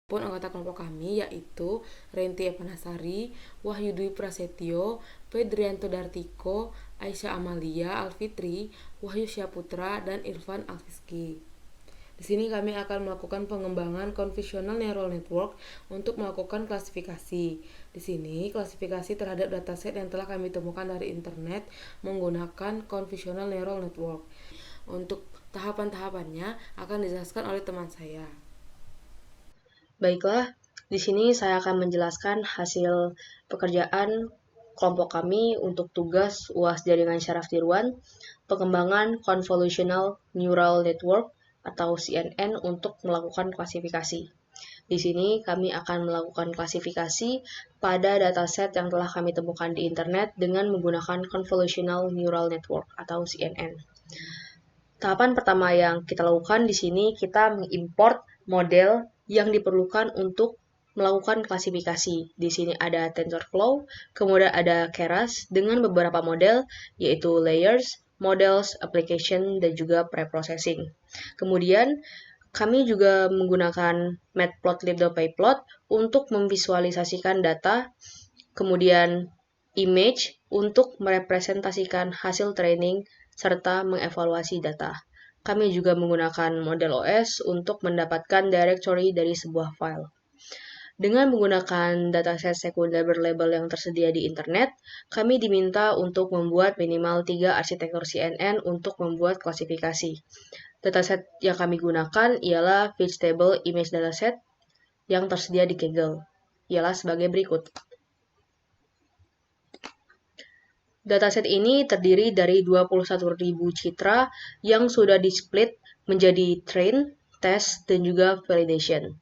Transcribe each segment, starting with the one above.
Pun anggota kelompok kami yaitu Renti Evanasari, Wahyu Dwi Prasetyo, Pedrianto Dartiko, Aisyah Amalia Alfitri, Wahyu Syaputra, dan Irfan Alfiski. Di sini kami akan melakukan pengembangan convolutional neural network untuk melakukan klasifikasi. Di sini klasifikasi terhadap dataset yang telah kami temukan dari internet menggunakan convolutional neural network. Untuk tahapan-tahapannya akan dijelaskan oleh teman saya. Baiklah, di sini saya akan menjelaskan hasil pekerjaan kelompok kami untuk tugas UAS Jaringan Syaraf Tiruan, pengembangan Convolutional Neural Network atau CNN untuk melakukan klasifikasi. Di sini kami akan melakukan klasifikasi pada dataset yang telah kami temukan di internet dengan menggunakan Convolutional Neural Network atau CNN. Tahapan pertama yang kita lakukan di sini kita mengimport model yang diperlukan untuk melakukan klasifikasi. Di sini ada TensorFlow, kemudian ada Keras dengan beberapa model yaitu layers, models, application, dan juga preprocessing. Kemudian kami juga menggunakan matplotlib.pyplot untuk memvisualisasikan data, kemudian image untuk merepresentasikan hasil training serta mengevaluasi data. Kami juga menggunakan model OS untuk mendapatkan directory dari sebuah file. Dengan menggunakan dataset sekunder berlabel yang tersedia di internet, kami diminta untuk membuat minimal 3 arsitektur CNN untuk membuat klasifikasi. Dataset yang kami gunakan ialah Vegetable Image Dataset yang tersedia di Kaggle, ialah sebagai berikut. Dataset ini terdiri dari 21.000 citra yang sudah di-split menjadi train, test, dan juga validation.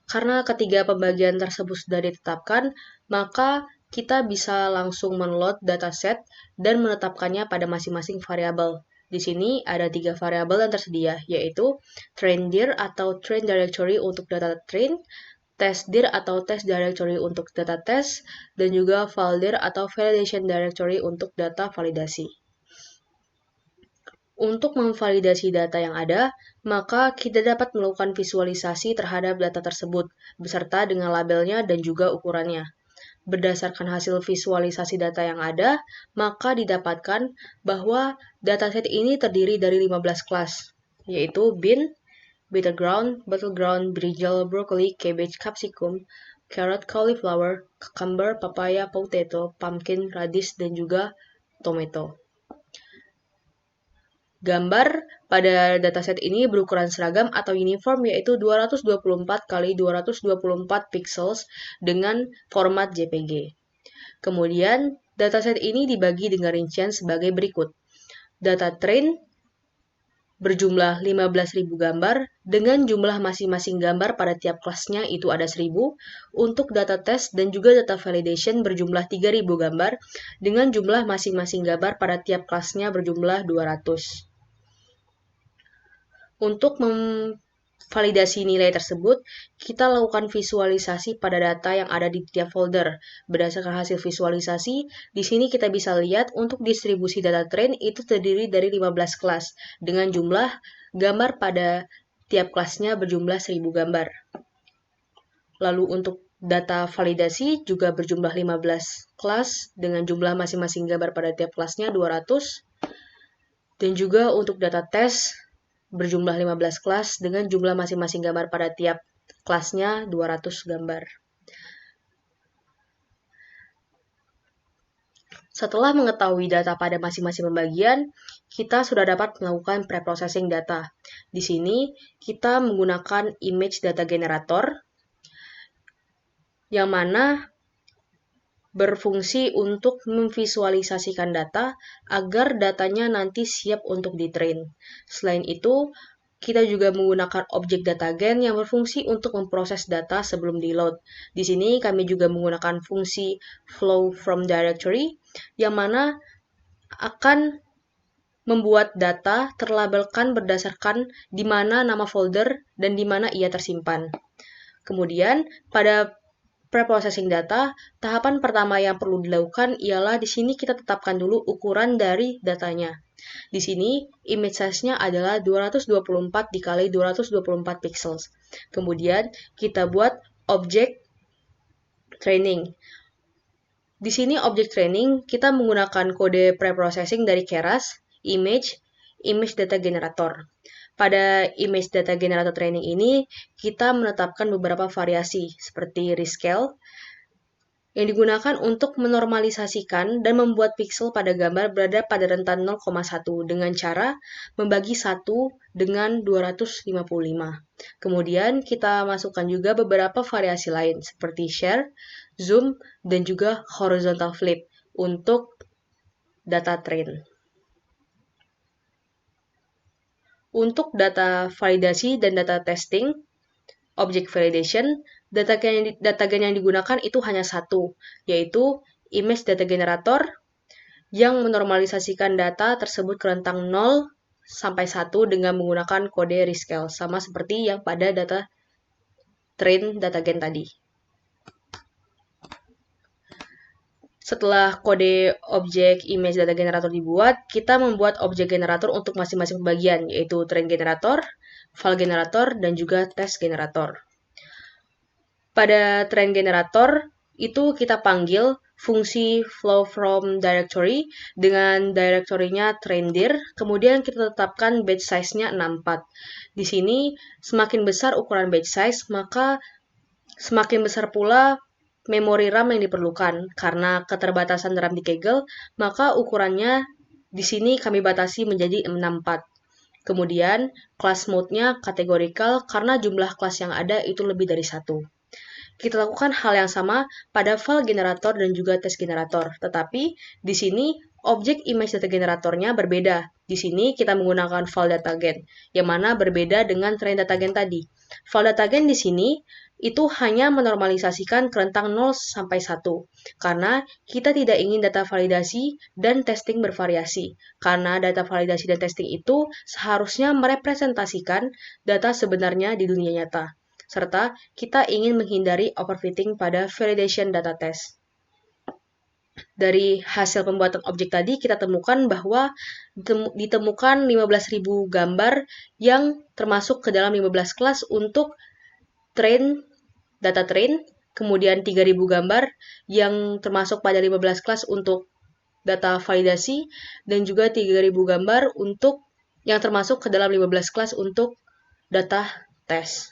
Karena ketiga pembagian tersebut sudah ditetapkan, maka kita bisa langsung menload dataset dan menetapkannya pada masing-masing variabel. Di sini ada 3 variabel yang tersedia, yaitu traindir atau train directory untuk data train, testdir atau test directory untuk data test, dan juga validir atau validation directory untuk data validasi. Untuk memvalidasi data yang ada, maka kita dapat melakukan visualisasi terhadap data tersebut, beserta dengan labelnya dan juga ukurannya. Berdasarkan hasil visualisasi data yang ada, maka didapatkan bahwa dataset ini terdiri dari 15 kelas, yaitu bean, battleground, brinjal, broccoli, cabbage, capsicum, carrot, cauliflower, cucumber, papaya, potato, pumpkin, radish, dan juga tomato. Gambar pada dataset ini berukuran seragam atau uniform yaitu 224 x 224 pixels dengan format JPG. Kemudian, dataset ini dibagi dengan rincian sebagai berikut. Data train berjumlah 15.000 gambar dengan jumlah masing-masing gambar pada tiap kelasnya itu ada 1.000. Untuk data test dan juga data validation berjumlah 3.000 gambar dengan jumlah masing-masing gambar pada tiap kelasnya berjumlah 200. Untuk memvalidasi nilai tersebut, kita lakukan visualisasi pada data yang ada di tiap folder. Berdasarkan hasil visualisasi, di sini kita bisa lihat untuk distribusi data train itu terdiri dari 15 kelas, dengan jumlah gambar pada tiap kelasnya berjumlah 1.000 gambar. Lalu untuk data validasi juga berjumlah 15 kelas, dengan jumlah masing-masing gambar pada tiap kelasnya 200. Dan juga untuk data test, berjumlah 15 kelas dengan jumlah masing-masing gambar pada tiap kelasnya 200 gambar. Setelah mengetahui data pada masing-masing pembagian, kita sudah dapat melakukan preprocessing data. Di sini, kita menggunakan image data generator, yang mana berfungsi untuk memvisualisasikan data agar datanya nanti siap untuk di-train. Selain itu, kita juga menggunakan objek datagen yang berfungsi untuk memproses data sebelum di-load. Di sini kami juga menggunakan fungsi flow from directory yang mana akan membuat data terlabelkan berdasarkan di mana nama folder dan di mana ia tersimpan. Kemudian, pada preprocessing data, tahapan pertama yang perlu dilakukan ialah di sini kita tetapkan dulu ukuran dari datanya. Di sini image size-nya adalah 224 dikali 224 pixels. Kemudian kita buat objek training. Di sini objek training kita menggunakan kode preprocessing dari Keras, image data generator. Pada image data generator training ini, kita menetapkan beberapa variasi seperti rescale yang digunakan untuk menormalisasikan dan membuat pixel pada gambar berada pada rentan 0,1 dengan cara membagi 1 dengan 255. Kemudian kita masukkan juga beberapa variasi lain seperti share, zoom, dan juga horizontal flip untuk data train. Untuk data validasi dan data testing, object validation, data gen yang digunakan itu hanya satu, yaitu image data generator yang menormalisasikan data tersebut ke rentang 0 sampai 1 dengan menggunakan kode rescale, sama seperti yang pada data train data gen tadi. Setelah kode objek image data generator dibuat, kita membuat objek generator untuk masing-masing bagian, yaitu train generator, file generator, dan juga test generator. Pada train generator, itu kita panggil fungsi flow from directory dengan direktorinya traindir, kemudian kita tetapkan batch size-nya 64. Di sini, semakin besar ukuran batch size, maka semakin besar pula memori RAM yang diperlukan. Karena keterbatasan RAM di Kaggle, maka ukurannya di sini kami batasi menjadi 64. Kemudian, class mode-nya categorical karena jumlah kelas yang ada itu lebih dari 1. Kita lakukan hal yang sama pada file generator dan juga test generator. Tetapi, di sini objek image data generatornya berbeda. Di sini kita menggunakan file data gen, yang mana berbeda dengan train data gen tadi. File data gen di sini itu hanya menormalisasikan ke rentang 0 sampai 1, karena kita tidak ingin data validasi dan testing bervariasi, karena data validasi dan testing itu seharusnya merepresentasikan data sebenarnya di dunia nyata, serta kita ingin menghindari overfitting pada validation data test. Dari hasil pembuatan objek tadi, kita temukan bahwa ditemukan 15.000 gambar yang termasuk ke dalam 15 kelas untuk data train, kemudian 3.000 gambar yang termasuk pada 15 kelas untuk data validasi, dan juga 3.000 gambar untuk yang termasuk ke dalam 15 kelas untuk data test.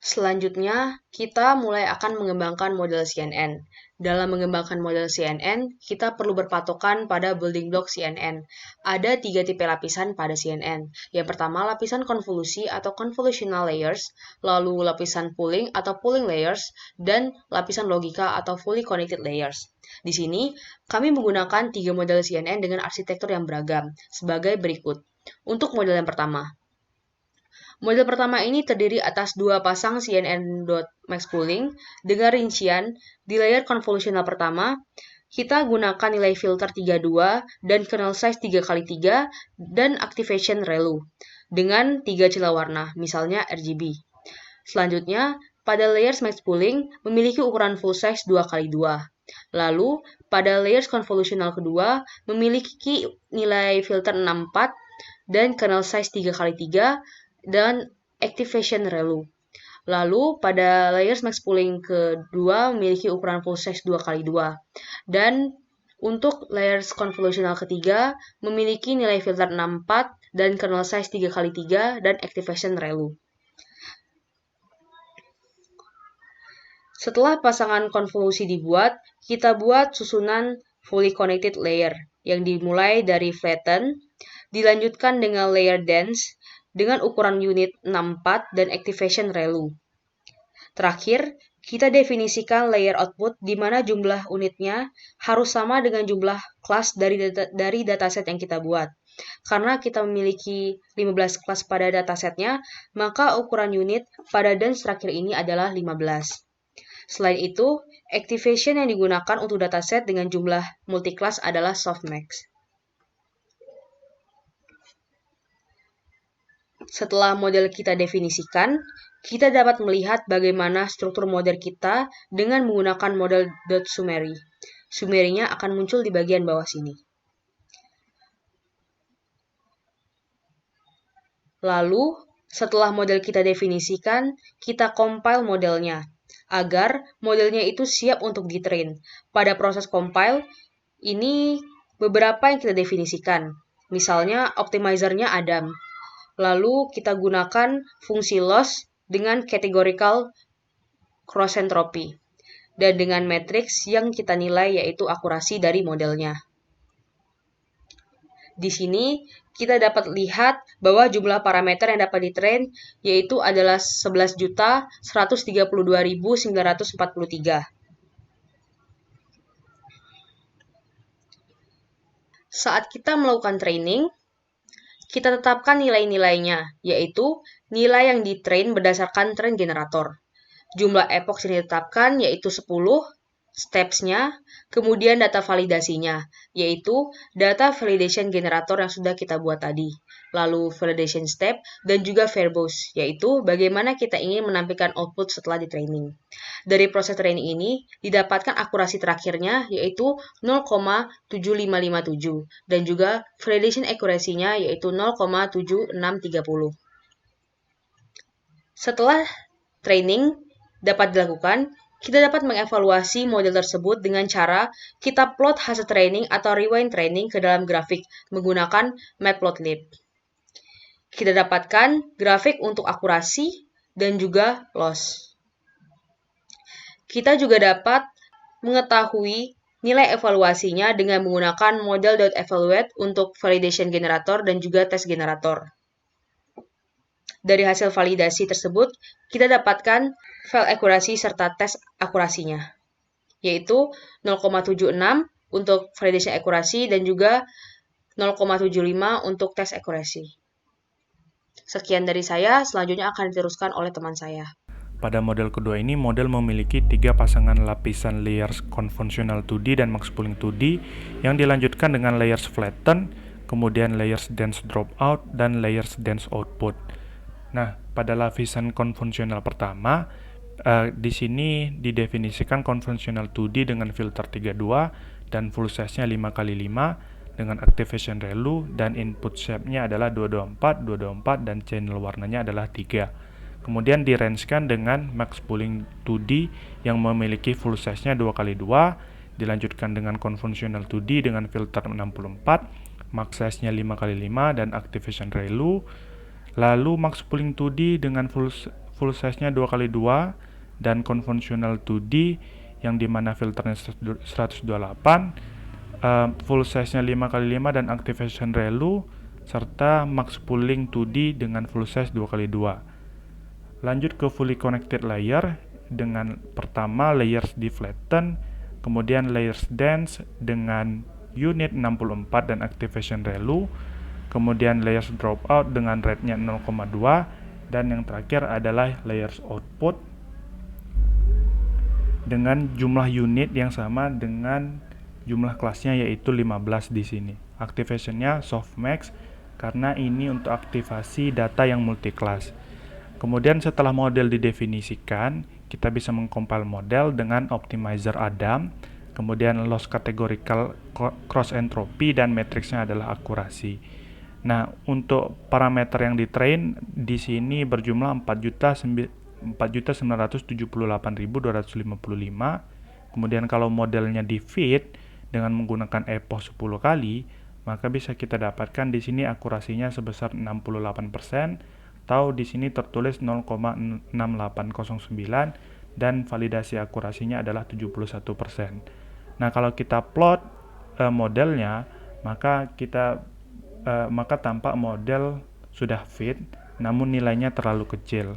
Selanjutnya, kita mulai akan mengembangkan model CNN. Dalam mengembangkan model CNN, kita perlu berpatokan pada building block CNN. Ada 3 tipe lapisan pada CNN. Yang pertama, lapisan konvolusi atau convolutional layers, lalu lapisan pooling atau pooling layers, dan lapisan logika atau fully connected layers. Di sini, kami menggunakan 3 model CNN dengan arsitektur yang beragam, sebagai berikut. Untuk model yang pertama, model pertama ini terdiri atas 2 pasang CNN.maxPooling dengan rincian di layer konvolusional pertama, kita gunakan nilai filter 32 dan kernel size 3x3 dan activation ReLU dengan 3 celah warna, misalnya RGB. Selanjutnya, pada layers maxPooling memiliki ukuran full size 2x2. Lalu, pada layers konvolusional kedua memiliki nilai filter 64 dan kernel size 3x3 dan activation ReLU. Lalu, pada layers maxPooling kedua memiliki ukuran full size 2x2. Dan untuk layers konvolusional ketiga memiliki nilai filter 64 dan kernel size 3x3 dan activation ReLU. Setelah pasangan konvolusi dibuat, kita buat susunan fully connected layer yang dimulai dari flatten, dilanjutkan dengan layer dense, dengan ukuran unit 64 dan activation ReLU. Terakhir, kita definisikan layer output di mana jumlah unitnya harus sama dengan jumlah kelas dari dataset yang kita buat. Karena kita memiliki 15 kelas pada datasetnya, maka ukuran unit pada dense terakhir ini adalah 15. Selain itu, activation yang digunakan untuk dataset dengan jumlah multi-class adalah softmax. Setelah model kita definisikan, kita dapat melihat bagaimana struktur model kita dengan menggunakan model .summary. Summary-nya akan muncul di bagian bawah sini. Lalu, setelah model kita definisikan, kita compile modelnya agar modelnya itu siap untuk ditrain. Pada proses compile, ini beberapa yang kita definisikan. Misalnya, optimizer-nya Adam. Lalu kita gunakan fungsi loss dengan categorical cross entropy dan dengan matriks yang kita nilai yaitu akurasi dari modelnya. Di sini kita dapat lihat bahwa jumlah parameter yang dapat ditrain yaitu adalah 11.132.943. Saat kita melakukan training, kita tetapkan nilai-nilainya, yaitu nilai yang ditrain berdasarkan train generator. Jumlah epoch yang ditetapkan yaitu 10, steps-nya, kemudian data validasinya, yaitu data validation generator yang sudah kita buat tadi. Lalu validation step, dan juga verbose, yaitu bagaimana kita ingin menampilkan output setelah di training. Dari proses training ini, didapatkan akurasi terakhirnya, yaitu 0,7557, dan juga validation accuracy-nya, yaitu 0,7630. Setelah training dapat dilakukan, kita dapat mengevaluasi model tersebut dengan cara kita plot hasil training atau rewind training ke dalam grafik menggunakan matplotlib. Kita dapatkan grafik untuk akurasi dan juga loss. Kita juga dapat mengetahui nilai evaluasinya dengan menggunakan model.evaluate untuk validation generator dan juga test generator. Dari hasil validasi tersebut, kita dapatkan file akurasi serta tes akurasinya, yaitu 0,76 untuk validation akurasi dan juga 0,75 untuk tes akurasi. Sekian dari saya, selanjutnya akan diteruskan oleh teman saya. Pada model kedua ini, model memiliki 3 pasangan lapisan layers konvensional 2D dan max pooling 2D yang dilanjutkan dengan layers flatten, kemudian layers dense dropout, dan layers dense output. Nah, pada lapisan konvensional pertama, di sini didefinisikan konvensional 2D dengan filter 32 dan full size-nya 5x5 dengan activation ReLU dan input shape-nya adalah 224, 224 dan channel warnanya adalah 3. Kemudian di-range-kan dengan max pooling 2D yang memiliki full size-nya 2x2, dilanjutkan dengan konvensional 2D dengan filter 64, max size-nya 5x5 dan activation ReLU. Lalu max pooling 2D dengan full size-nya 2x2 dan konvensional 2D yang dimana filternya 128, full size-nya 5x5 dan activation ReLU, serta max pooling 2D dengan full size 2x2. Lanjut ke fully connected layer dengan pertama layers di flatten, kemudian layers dense dengan unit 64 dan activation ReLU, kemudian layers dropout dengan rate-nya 0,2, dan yang terakhir adalah layers output dengan jumlah unit yang sama dengan jumlah kelasnya yaitu 15 di sini. Activation-nya softmax karena ini untuk aktivasi data yang multi-class. Kemudian setelah model didefinisikan, kita bisa mengcompile model dengan optimizer Adam, kemudian loss categorical cross entropy dan matriksnya adalah akurasi. Nah, untuk parameter yang ditrain di sini berjumlah 4.978.255. Kemudian kalau modelnya di feed dengan menggunakan epoch 10 kali, maka bisa kita dapatkan di sini akurasinya sebesar 68%, atau di sini tertulis 0,6809 dan validasi akurasinya adalah 71%. Nah, kalau kita plot modelnya, maka tampak model sudah fit, namun nilainya terlalu kecil.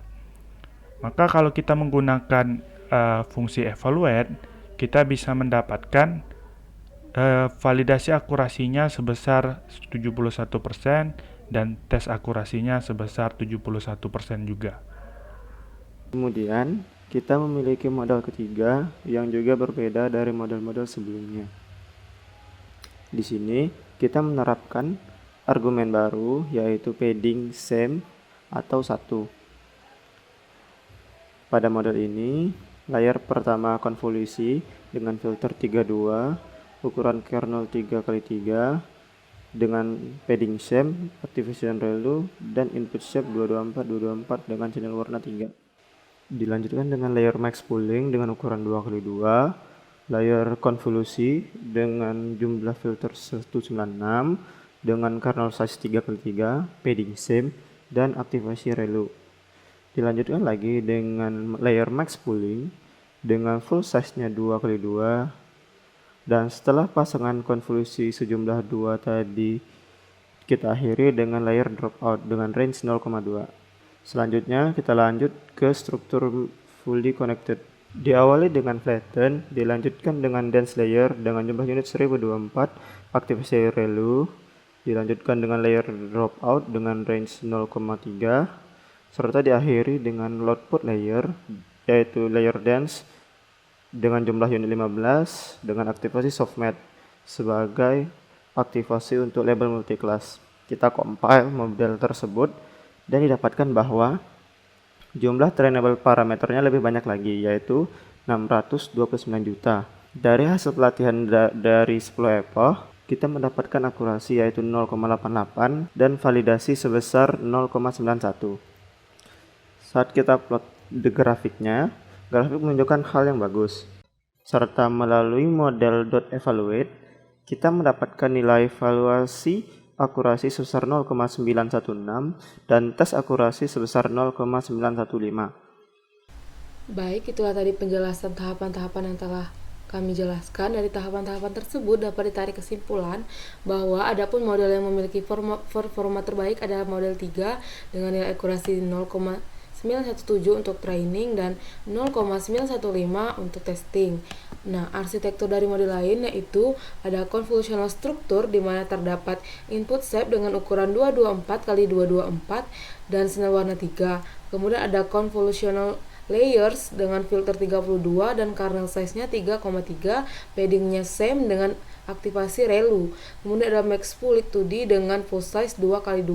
Maka kalau kita menggunakan fungsi evaluate, kita bisa mendapatkan validasi akurasinya sebesar 71% dan tes akurasinya sebesar 71% juga. Kemudian, kita memiliki model ketiga yang juga berbeda dari model-model sebelumnya. Di sini, kita menerapkan argumen baru yaitu padding same atau 1. Pada model ini, Layer pertama konvolusi dengan filter 32, ukuran kernel 3x3 dengan padding same, activation ReLU, dan input shape 224 dengan channel warna 3. Dilanjutkan dengan layer max pooling dengan ukuran 2x2, layer konvolusi dengan jumlah filter 196 dengan kernel size 3x3, padding same, dan aktivasi ReLU. Dilanjutkan lagi dengan layer max pooling dengan full size-nya 2x2, dan setelah pasangan konvolusi sejumlah 2 tadi kita akhiri dengan layer dropout dengan range 0,2. Selanjutnya kita lanjut ke struktur fully connected. Diawali dengan flatten, dilanjutkan dengan dense layer dengan jumlah unit 1024, aktivasi ReLU, dilanjutkan dengan layer dropout dengan range 0,3, serta diakhiri dengan loadput layer, yaitu layer dense dengan jumlah unit 15 dengan aktivasi softmatte sebagai aktivasi untuk label multiclass. Kita compile model tersebut dan didapatkan bahwa jumlah trainable parameternya lebih banyak lagi, yaitu 629 juta. Dari hasil pelatihan dari 10 epoch, kita mendapatkan akurasi yaitu 0,88 dan validasi sebesar 0,91. Saat kita plot grafiknya, grafik menunjukkan hal yang bagus. Serta melalui model .evaluate, kita mendapatkan nilai evaluasi akurasi sebesar 0,916 dan tes akurasi sebesar 0,915. Baik, itulah tadi penjelasan tahapan-tahapan yang telah kami jelaskan. Dari tahapan-tahapan tersebut dapat ditarik kesimpulan bahwa adapun model yang memiliki performa terbaik adalah model 3 dengan nilai akurasi 0,917 untuk training dan 0,915 untuk testing. Nah, arsitektur dari model lain yaitu ada convolutional structure di mana terdapat input shape dengan ukuran 224x224 dan sinyal warna 3. Kemudian ada convolutional layers dengan filter 32 dan kernel size-nya 3,3, padding-nya same dengan aktivasi ReLU. Kemudian ada max pooling 2D dengan full size 2x2.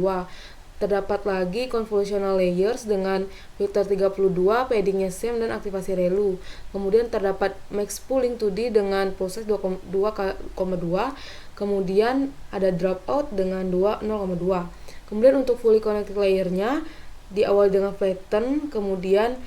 Terdapat lagi convolutional layers dengan filter 32, padding-nya same dan aktivasi ReLU. Kemudian terdapat max pooling 2D dengan full size 2,2. Kemudian ada dropout dengan 0,2. Kemudian untuk fully connected layer-nya diawali dengan flatten, kemudian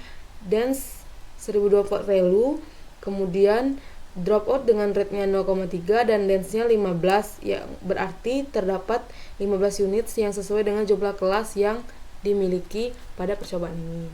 dense 1024 ReLU, kemudian dropout dengan rate-nya 0,3 dan dense-nya 15, yang berarti terdapat 15 unit yang sesuai dengan jumlah kelas yang dimiliki pada percobaan ini.